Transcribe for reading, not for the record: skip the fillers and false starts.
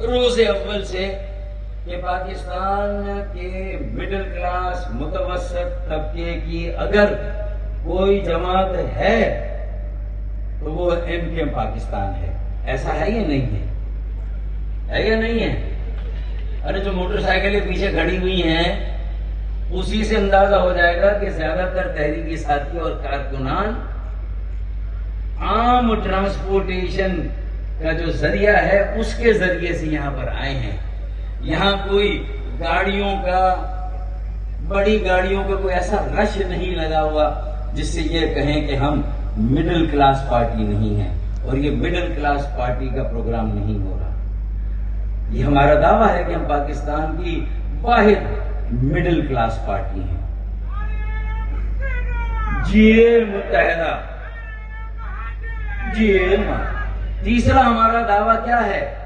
रोज़े अव्वल से कि पाकिस्तान के मिडिल क्लास मुतवस्सित तबके की अगर कोई जमात है तो वो एमकेएम पाकिस्तान है। ऐसा है या नहीं है? है या नहीं है? अरे जो मोटरसाइकिलें पीछे खड़ी हुई हैं उसी से अंदाजा हो जाएगा कि ज्यादातर तहरीकी साथी और कारकुनान आम ट्रांसपोर्टेशन का जो जरिया है उसके जरिए से यहां पर आए हैं। यहां कोई गाड़ियों का, बड़ी गाड़ियों का कोई ऐसा रश नहीं लगा हुआ जिससे ये कहें कि हम मिडिल क्लास पार्टी नहीं है और ये मिडिल क्लास पार्टी का प्रोग्राम नहीं हो रहा। ये हमारा दावा है कि हम पाकिस्तान की वाहिद मिडिल क्लास पार्टी है। जिए मुत्तहदा, जिए। तीसरा हमारा दावा क्या है?